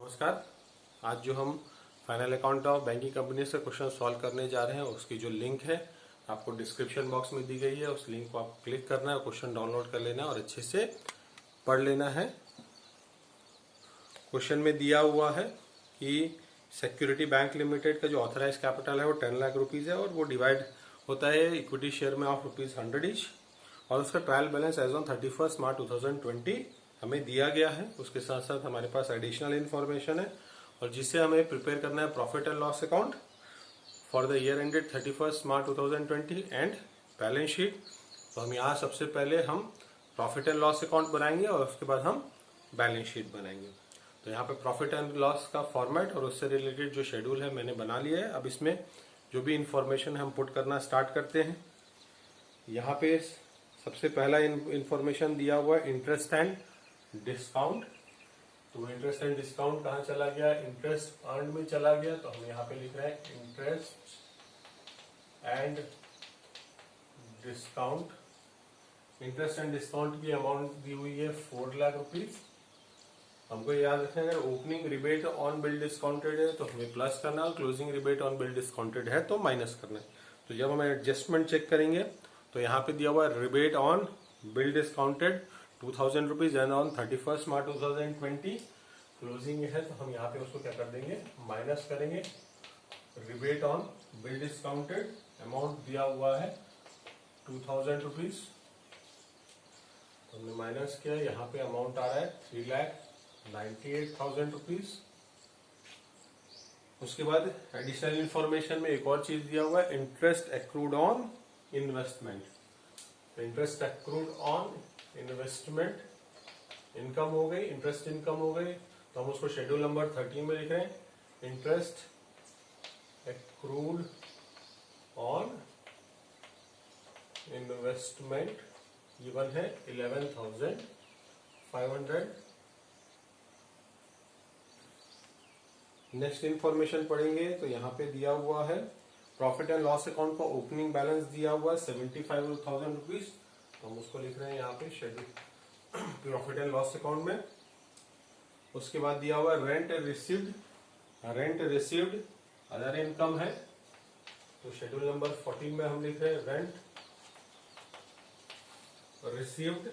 नमस्कार। आज जो हम final account of banking company से क्वेश्चन सॉल्व करने जा रहे हैं उसकी जो लिंक है आपको डिस्क्रिप्शन बॉक्स में दी गई है। उस लिंक को आप क्लिक करना है, क्वेश्चन डाउनलोड कर लेना है और अच्छे से पढ़ लेना है। क्वेश्चन में दिया हुआ है कि सिक्योरिटी बैंक लिमिटेड का जो ऑथराइज कैपिटल है वो 10 लाख रुपीज है और वो डिवाइड होता है इक्विटी शेयर में ऑफ ₹100 ईच और उसका ट्रायल बैलेंस एज ऑन 31 मार्च 2020 हमें दिया गया है। उसके साथ साथ हमारे पास एडिशनल इन्फॉर्मेशन है और जिससे हमें प्रिपेयर करना है profit and loss account for the year ended 31 March 2020 and balance sheet. तो हम यहाँ सबसे पहले हम प्रॉफिट एंड लॉस अकाउंट बनाएंगे और उसके बाद हम बैलेंस शीट बनाएंगे। तो यहाँ पे प्रॉफिट एंड लॉस का फॉर्मेट और उससे रिलेटेड जो शेड्यूल है मैंने बना लिया है। अब इसमें जो भी इंफॉर्मेशन हम पुट करना स्टार्ट करते हैं। यहाँ पे सबसे पहला इंफॉर्मेशन दिया हुआ है इंटरेस्ट एंड डिस्काउंट। तो इंटरेस्ट एंड डिस्काउंट कहाँ चला गया? इंटरेस्ट अर्न में चला गया। तो हम यहाँ पे लिख रहे हैं interest and discount. Interest and discount की अमाउंट दी हुई है 4 लाख रुपीज। हमको याद रखना है अगर opening rebate on bill discounted है तो हमें प्लस करना है और closing rebate on bill discounted है तो माइनस करना है। तो जब हम एडजस्टमेंट चेक करेंगे तो यहाँ पे दिया हुआ है rebate on bill discounted 2000 rupees and on 31 March 2020 closing है तो हम यहाँ पे उसको क्या कर देंगे? माइनस करेंगे। Rebate on bill discounted amount दिया हुआ है 2000 रुपीज, तो हमने माइनस किया। यहाँ पे अमाउंट आ रहा है 3,98,000 रुपीज। उसके बाद एडिशनल इंफॉर्मेशन में एक और चीज दिया हुआ है interest accrued on investment. Interest accrued on investment income हो गई, इंटरेस्ट इनकम हो गई। तो हम उसको शेड्यूल नंबर 13 में लिख रहे हैं interest accrued on investment given है 11,500। नेक्स्ट इंफॉर्मेशन पढ़ेंगे तो यहाँ पे दिया हुआ है प्रॉफिट एंड लॉस अकाउंट का ओपनिंग बैलेंस दिया हुआ है 75,000 रुपीज। तो हम उसको लिख रहे हैं यहाँ पे schedule profit and loss account में। उसके बाद दिया हुआ है रेंट रिसीव्ड अदर इनकम है तो शेड्यूल नंबर 14 में हम लिख रहे हैं रेंट रिसीव्ड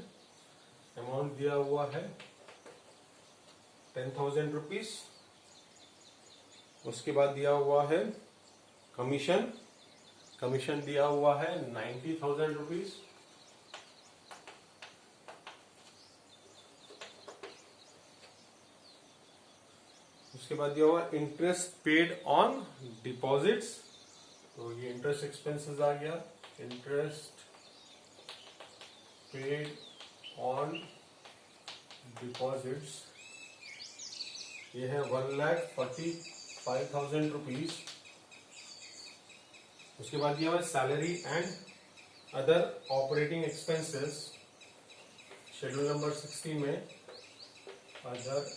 अमाउंट दिया हुआ है 10,000 रुपीज। उसके बाद दिया हुआ है कमीशन दिया हुआ है 90,000 रुपीज। उसके बाद दिया हुआ इंटरेस्ट पेड ऑन डिपॉजिट्स, तो ये इंटरेस्ट एक्सपेंसेस आ गया। इंटरेस्ट पेड ऑन डिपॉजिट्स ये है 1,45,000 रुपीज। उसके बाद दिया हुआ salary and other operating expenses schedule number 16 में अदर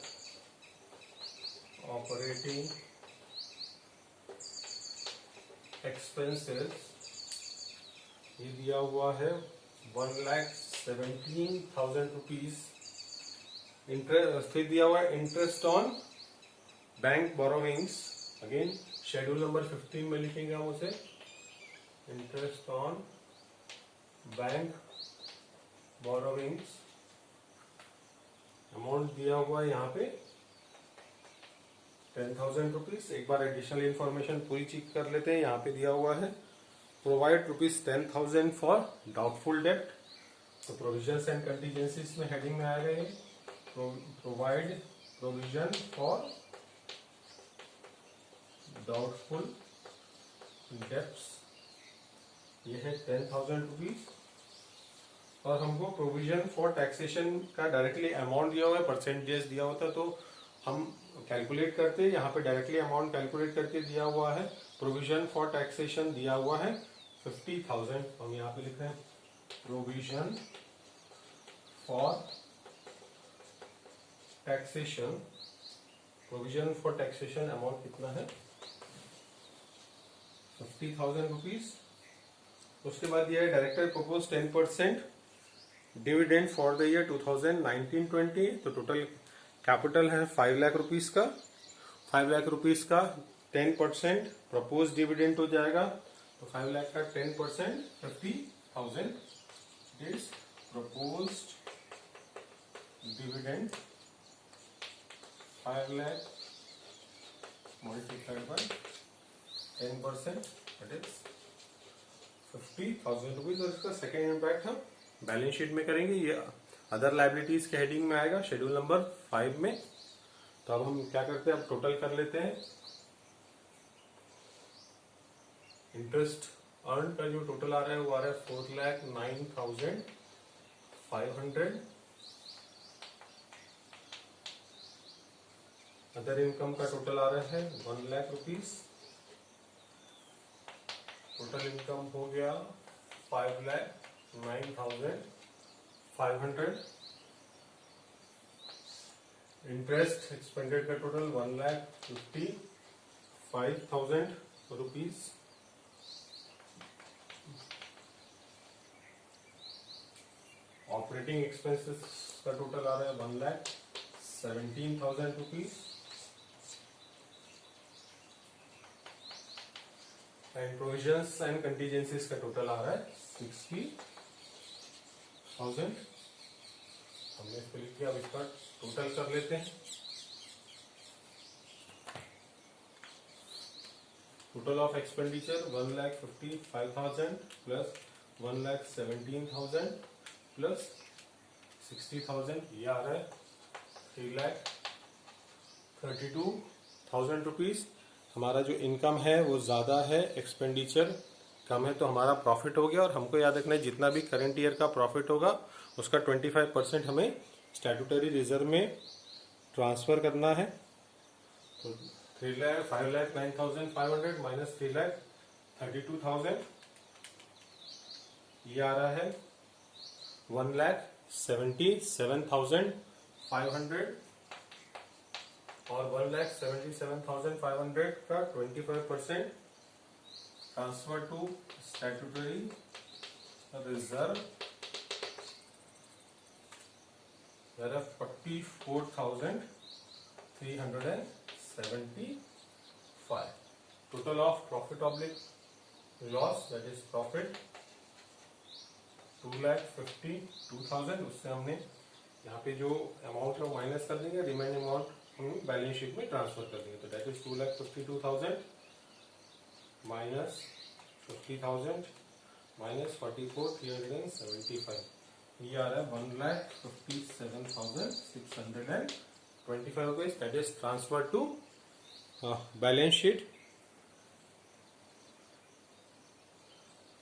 ऑपरेटिंग एक्सपेंसेस ये दिया हुआ है 1,17,000 रुपीज। फिर दिया हुआ है interest on bank borrowings, again schedule number 15 में लिखेंगे हम उसे interest on bank borrowings amount दिया हुआ है यहाँ पे 10,000 रुपीज। एक बार एडिशनल इंफॉर्मेशन पूरी चेक कर लेते हैं। यहाँ पे दिया हुआ है प्रोवाइड ₹10,000 फॉर डाउटफुल डेब्ट। तो प्रोविजंस एंड कंटीजेंसीज में हेडिंग में आ रहे हैं provide provision for doubtful debts ये है 10,000 रुपीज। और हमको प्रोविजन फॉर टैक्सेशन का डायरेक्टली अमाउंट दिया हुआ है, परसेंटेज दिया होता है तो हम कैलकुलेट करते हैं। यहाँ पे डायरेक्टली अमाउंट कैलकुलेट करके दिया हुआ है। प्रोविजन फॉर टैक्सेशन दिया हुआ है 50,000। हम यहाँ पे लिख रहे हैं provision for taxation. Provision for taxation amount कितना है? 50,000 रुपीज। उसके बाद दिया है director propose 10% dividend for the year 2019-20। तो टोटल कैपिटल है 5 लाख रुपीज का। 5 लाख रुपीज का 10% प्रपोज डिविडेंड हो जाएगा। तो 5 लाख का 10% 50,000 is proposed dividend. 5 lakh multiplied by 10% that is 50,000 rupees. और इसका सेकेंड इम्पैक्ट हम बैलेंस शीट में करेंगे। ये अदर लाइबिलिटीज के हेडिंग में आएगा शेड्यूल नंबर 5 में। तो अब हम क्या करते हैं, अब टोटल कर लेते हैं। इंटरेस्ट अर्न का जो टोटल आ रहा है वो आ रहा है 4,09,500। अदर इनकम का टोटल आ रहा है 1 लाख रुपीज। टोटल इनकम हो गया 5,09,500। इंटरेस्ट एक्सपेंडेड का टोटल 1,55,000 रुपीज। ऑपरेटिंग एक्सपेंसेस का टोटल आ रहा है 1,17,000 rupees. And provisions and contingencies का टोटल आ रहा है 60,000। हमने इसको लिख दिया। अब इसका टोटल कर लेते हैं। Total of expenditure 1,55,000 plus 1,17,000 plus 60,000, ये आ रहा है 3,32,000 रुपीज। हमारा जो इनकम है वो ज्यादा है, एक्सपेंडिचर कम है, तो हमारा प्रॉफिट हो गया। और हमको याद रखना है जितना भी करंट ईयर का प्रॉफिट होगा उसका 25% हमें स्टैट्यूटरी रिजर्व में ट्रांसफर करना है। तो 5,09,500 माइनस 3,32,000, ये आ रहा है 1,77,500। और 1,77,500 का 25% transfer to statutory reserve 44,375। Total of profit oblique loss that is profit 2,52,000। उससे हमने यहाँ पे जो अमाउंट है वो माइनस कर देंगे, रिमेनिंग अमाउंट हम बैलेंस शीट में ट्रांसफर कर देंगे। तो दैट इज 2,52,000 माइनस 50,000 माइनस 44,375, ये आ रहा है 1,57,625 rupees. That is transfer to balance sheet.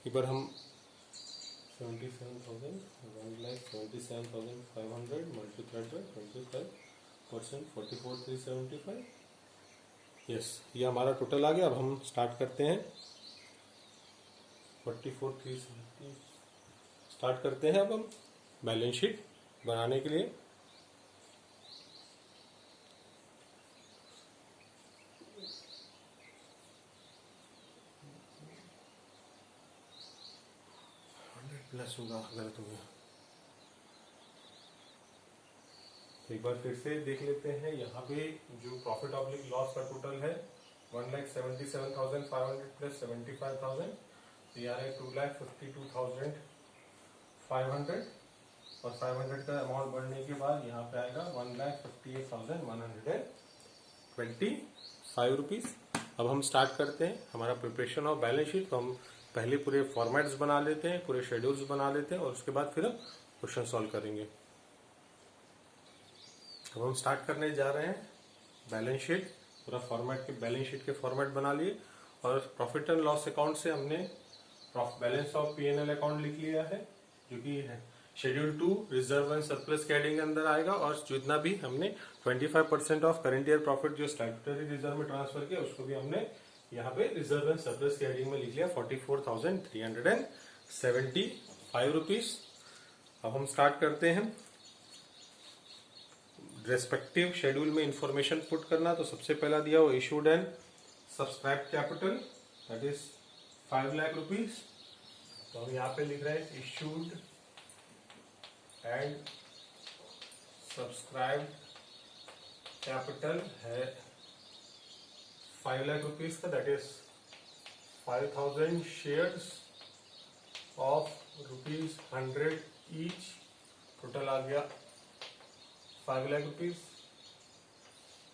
एक बार हम 1,77,500 मल्टीप्लाइड बाय 25% 44,375। यस, ये हमारा टोटल आ गया। अब हम स्टार्ट करते हैं। 44,370 स्टार्ट करते हैं अब हम बैलेंस शीट बनाने के लिए। प्लस होगा, गलत हो गया। तो एक बार फिर से देख लेते हैं। यहाँ पे जो प्रॉफिट ऑब्लिक लॉस का टोटल है 1,77,500 प्लस 75,000, तो यहाँ है 2,52,500 और 500 का अमाउंट बढ़ने के बाद यहाँ पे आएगा 1,58,125 रुपीज। अब हम स्टार्ट करते हैं हमारा प्रिपरेशन ऑफ बैलेंस शीट। तो हम पहले पूरे फॉर्मेट्स बना लेते हैं, पूरे शेड्यूल्स बना लेते हैं और उसके बाद फिर हम क्वेश्चन सॉल्व करेंगे। अब हम स्टार्ट करने जा रहे हैं बैलेंस शीट। पूरा फॉर्मेट के बैलेंस शीट के फॉर्मेट बना लिए और प्रॉफिट एंड लॉस अकाउंट से हमने बैलेंस ऑफ P&L अकाउंट लिख लिया है, जो कि है शेड्यूल 2 रिजर्व एंड सरप्लस के हेडिंग के अंदर आएगा। और जितना भी हमने 25% ऑफ करंट ईयर प्रॉफिट जो स्टैट्यूटरी रिजर्व में ट्रांसफर किया उसको भी हमने यहाँ पे रिजर्व एंड सरप्लस के हेडिंग में लिख लिया 44,375 रुपीज। अब हम स्टार्ट करते हैं रेस्पेक्टिव शेड्यूल में इंफॉर्मेशन पुट करना। तो सबसे पहला दिया वो issued and subscribe capital that is 5 lakh rupees. तो हम यहाँ पे लिख रहे हैं इशूड एंड सब्सक्राइब कैपिटल है 5 लाख रुपीज का, that is 5000 shares of ₹100 each, total आ गया 5 लाख रुपीज।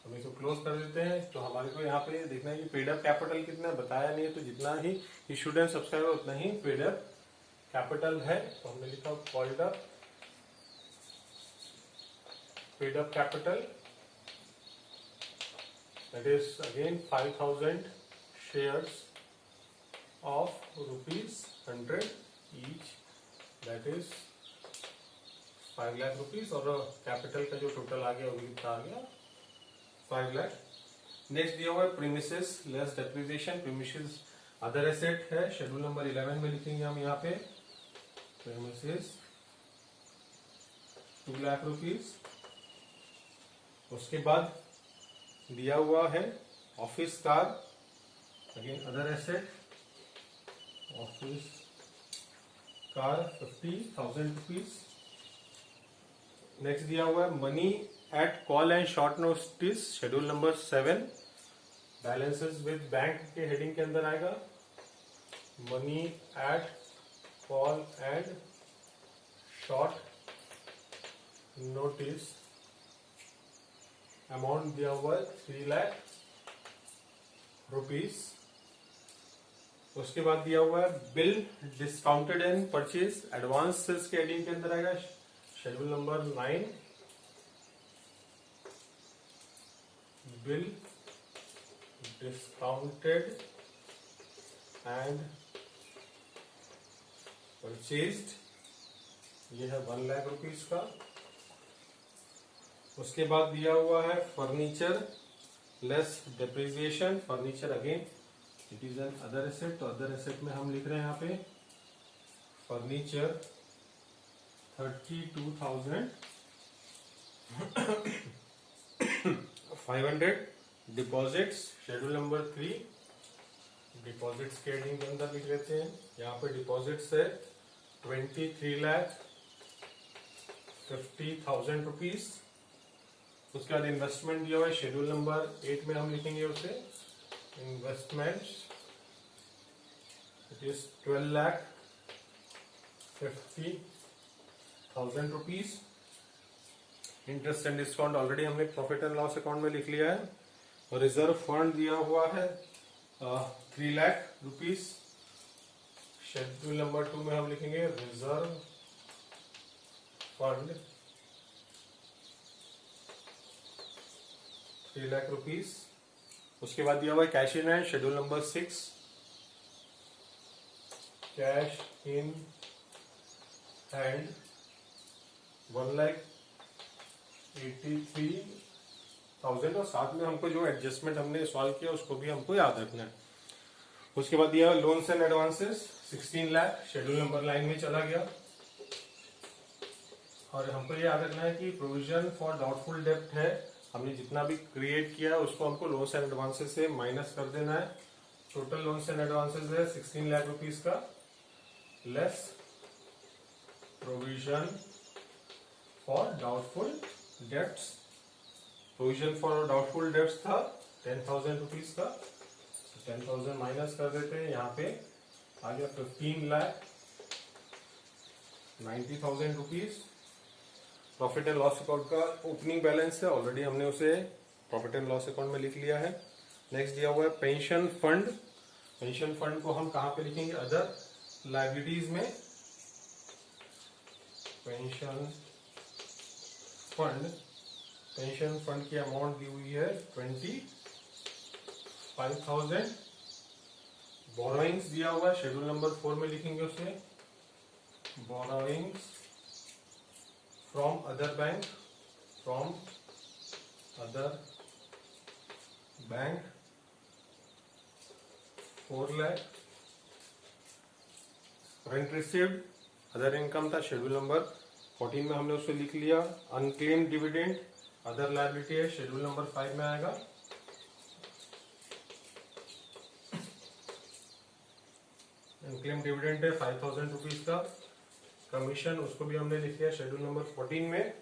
हम इसको क्लोज कर देते हैं। तो हमारे को यहाँ पे देखना है कि पेड अप कैपिटल कितना बताया नहीं है, तो जितना ही इशूड एंड सब्सक्राइबर उतना ही पेड अप कैपिटल है। तो हमने लिखा called up paid up capital, that is again 5000 shares of ₹100 each, that is 5 lakh rupees. और कैपिटल का जो टोटल आ गया वो कितना आ गया 5 लाख। नेक्स्ट दिया हुआ है premises less depreciation. Premises other asset है, शेड्यूल नंबर 11 में लिखेंगे हम यहाँ पे प्रीमिसेस 2 लाख रुपीज। उसके बाद दिया हुआ है office car, again other asset, office car 50,000 rupees. Next दिया हुआ है money at call and short notice, schedule number 7, balances with bank के हेडिंग के अंदर आएगा। Money at call and short notice, amount दिया हुआ है 3 लाख रुपीज। उसके बाद दिया हुआ है bill discounted and purchase, advances के हेडिंग के अंदर आएगा, schedule number 9, bill discounted and purchased, ये है 1 लाख रुपीज का। उसके बाद दिया हुआ है furniture less depreciation, furniture again it is an other asset, तो अदर एसेट में हम लिख रहे हैं यहाँ पे furniture 32,500। Deposits schedule number 3, deposits के हेडिंग के अंदर लिख लेते हैं। यहाँ पे डिपॉजिट्स है 23,50,000 रुपीज। उसके बाद इन्वेस्टमेंट दिया हुआ है, शेड्यूल नंबर 8 में हम लिखेंगे उसे investments, it is 12,50,000 rupees. Interest and discount already हमने प्रॉफिट एंड लॉस अकाउंट में लिख लिया है। और रिजर्व फंड दिया हुआ है 3 लाख रुपीज, शेड्यूल नंबर 2 में हम लिखेंगे रिजर्व फंड 3 लाख रुपीज। उसके बाद दिया हुआ है cash in hand, schedule number 6, cash in hand 1,83,000, और साथ में हमको जो एडजस्टमेंट हमने सॉल्व किया उसको भी हमको याद रखना है। उसके बाद दिया loans and advances 16 lakh, schedule number 9 में चला गया। और हमको ये याद रखना है कि प्रोविजन फॉर डाउटफुल डेब्ट है, हमने जितना भी क्रिएट किया उसको हमको लोन्स एंड एडवांसेस से माइनस कर देना है। टोटल लोन्स एंड एडवांसेस है 16 लाख रुपीज का, less provision for doubtful debts. Provision for doubtful debts था 10,000 रुपीज का, 10,000 माइनस कर देते हैं, यहाँ पे आ गया 15,90,000 rupees. Profit and loss account का ओपनिंग बैलेंस है, ऑलरेडी हमने उसे प्रॉफिट एंड लॉस अकाउंट में लिख लिया है। नेक्स्ट दिया हुआ है पेंशन फंड, पेंशन फंड को हम कहाँ पे लिखेंगे, अदर लायबिलिटीज में। पेंशन फंड की अमाउंट दी हुई है 25,000। बोरोइंग्स दिया हुआ है, शेड्यूल नंबर 4 में लिखेंगे उसे borrowings from other bank, 4 lakh. Rent received other income था, शेड्यूल नंबर 14 में हमने उसे लिख लिया। अनक्लेम्ड डिविडेंड अदर लायबिलिटी है, शेड्यूल नंबर 5 में आएगा। अनक्लेम्ड डिविडेंड है 5,000 रुपीज का। कमीशन उसको भी हमने लिख लिया शेड्यूल नंबर 14 में।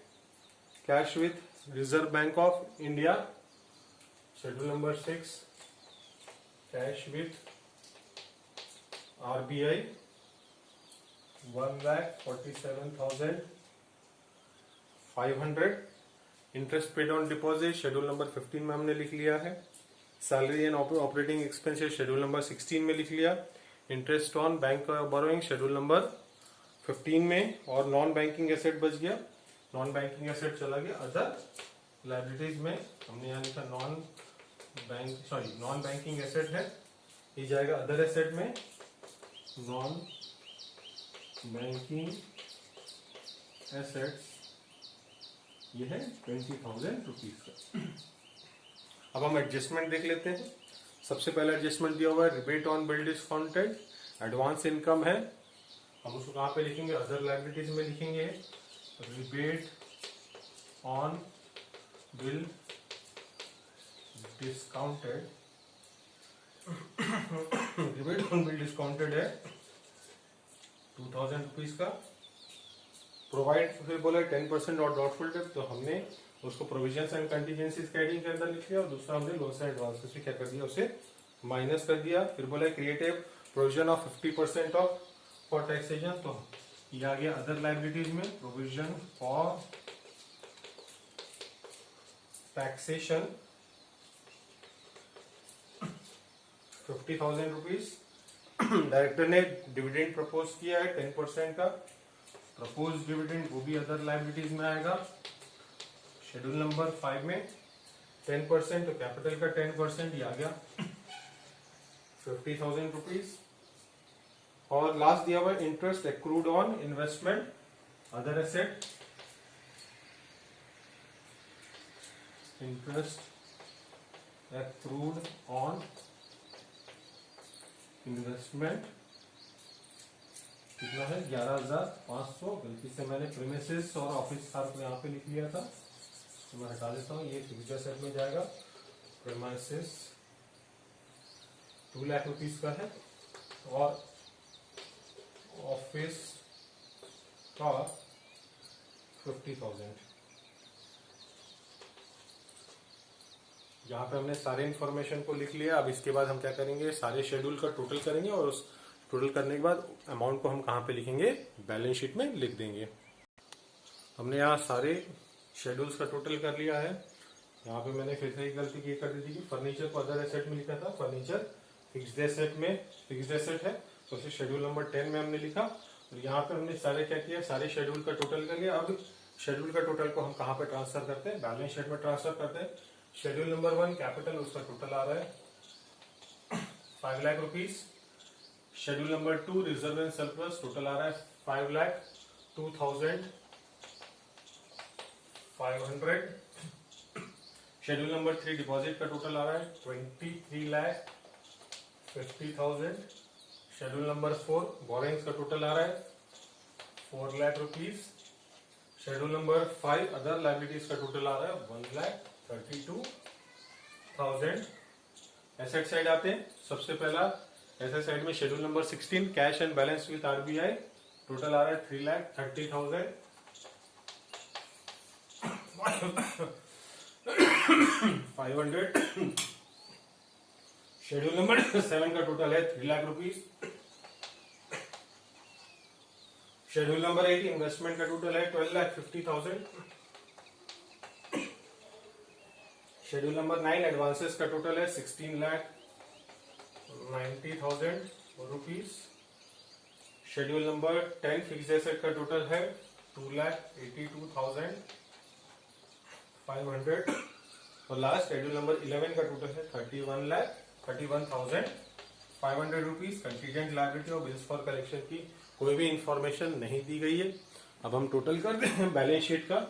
Cash with reserve bank of India schedule number 6 cash with RBI 1,47,500। Interest paid on deposit schedule number 15 में हमने लिख लिया है। Salary and operating expenses schedule number 16 में लिख लिया। Interest on bank borrowing schedule number 15 में, और नॉन बैंकिंग एसेट बच गया, नॉन बैंकिंग एसेट चला गया अदर लायबिलिटीज में। हमने यहाँ लिखा नॉन बैंकिंग एसेट है, ये जाएगा अदर एसेट में। नॉन बैंकिंग एसेट्स ये है 20,000 रुपीज का। अब हम एडजस्टमेंट देख लेते हैं। सबसे पहला एडजस्टमेंट दिया हुआ है rebate on bill discounted, advance income है, हम उसको कहाँ पे लिखेंगे, अदर लायबिलिटीज में लिखेंगे। Rebate on bill discounted, rebate on bill discounted है 2,000 रुपीज का। प्रोवाइड फिर बोला 10% और डॉटफुल डेट, तो हमने उसको प्रोविजंस एंड कंटीजेंसीज के हेडिंग के अंदर लिख लिया, और दूसरा हमने लोन्स एंड एडवांसेस से क्या कर दिया, उसे माइनस कर दिया। फिर बोला create a provision of 50% of for taxation, तो ये आ गया अदर लायबिलिटीज में, provision for taxation 50,000 rupees. Director ने डिविडेंड प्रपोज किया है 10% का, प्रपोज डिविडेंड वो भी अदर लायबिलिटीज में आएगा। शेड्यूल नंबर 5 में 10%, तो कैपिटल का 10% ये आ गया 50,000 रुपीज। और लास्ट दिया हुआ interest accrued on investment other asset, interest accrued on investment कितना है 11,500। गलती से मैंने प्रीमिसेस और ऑफिस कार को यहाँ पे लिख लिया था, तो मैं हटा देता हूँ, ये फ्यूचर सेट में जाएगा। प्रीमिसेस 2 लाख रुपीज का है, और ऑफिस का 50,000। यहाँ पे हमने सारे इंफॉर्मेशन को लिख लिया। अब इसके बाद हम क्या करेंगे, सारे शेड्यूल का टोटल करेंगे, और उस टोटल करने के बाद अमाउंट को हम कहाँ पे लिखेंगे, बैलेंस शीट में लिख देंगे। हमने यहाँ सारे शेड्यूल्स का टोटल कर लिया है। यहाँ पे मैंने फिर से एक गलती की कर दी थी कि फर्नीचर को अदर एसेट में लिखा था, फर्नीचर फिक्स्ड एसेट में फिक्स्ड एसेट है, तो उसे शेड्यूल नंबर 10 में हमने लिखा। और यहाँ पे हमने सारे क्या किया, सारे शेड्यूल का टोटल कर लिया। अब शेड्यूल का टोटल को हम कहाँ पे ट्रांसफर करते हैं, बैलेंस शीट में ट्रांसफर करते हैं। शेड्यूल नंबर 1 कैपिटल, उसका टोटल आ रहा है 5 lakh rupees. Schedule number 2 reserve and surplus, total आ रहा है 5,02,500। शेड्यूल नंबर 3 डिपॉजिट का टोटल आ रहा है 23,50,000। शेड्यूल नंबर 4 बोरिंग्स का टोटल आ रहा है 4 lakh rupees. Schedule number 5 other liabilities का टोटल आ रहा है 1,32,000। एसेट साइड आते हैं। सबसे पहला एसेट साइड में schedule number 16 cash and balance with RBI, total आ रहा है 3,30,500। शेड्यूल नंबर 7 का टोटल है 3 lakh rupees. Schedule number 8 investment का टोटल है 12,50,000। शेड्यूल नंबर 9 एडवांसेस का टोटल है 16,90,000 rupees. Schedule number 10 fixed asset का टोटल है 2,82,500। और लास्ट शेड्यूल नंबर 11 का टोटल है 31,500 रुपीज। कंटीजेंट लायबिलिटी और बिल्स फॉर कलेक्शन की कोई भी इंफॉर्मेशन नहीं दी गई है। अब हम टोटल करते हैं बैलेंस शीट का।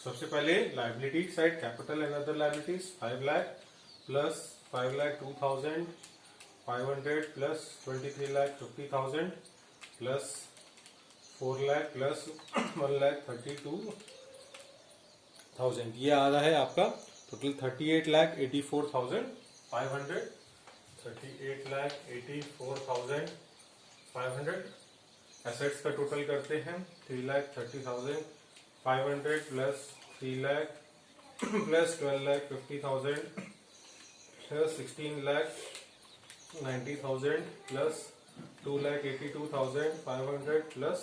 सबसे पहले liability side capital and other liabilities 5 lakh plus 5,02,500 plus 23,50,000 plus 4 lakh plus 1,32,000। ये आ रहा है आपका टोटल 38,84,500। 38,84,500। एसेट्स का टोटल करते हैं 3,30,500 plus 3,30,500 plus 12,50,000 plus 16,90,000 plus 2,82,500 plus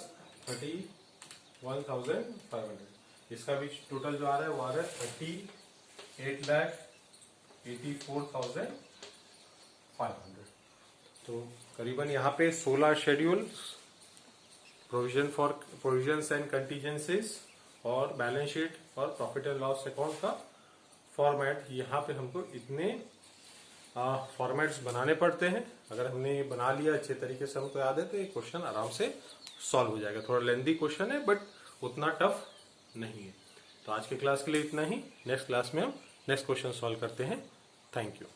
31,500। इसका भी टोटल जो आ रहा है वो आ रहा है 38,84,500। तो करीबन यहाँ पे 16 शेड्यूल, प्रोविजंस एंड कंटीजेंसीज और बैलेंस शीट और प्रॉफिट एंड लॉस अकाउंट का फॉर्मेट, यहाँ पे हमको इतने फॉर्मेट्स बनाने पड़ते हैं। अगर हमने ये बना लिया अच्छे तरीके से, हमको याद है, तो ये क्वेश्चन आराम से सॉल्व हो जाएगा। थोड़ा लेंथी क्वेश्चन है बट उतना टफ नहीं है। तो आज के क्लास के लिए इतना ही। नेक्स्ट क्लास में हम नेक्स्ट क्वेश्चन सॉल्व करते हैं। Thank you.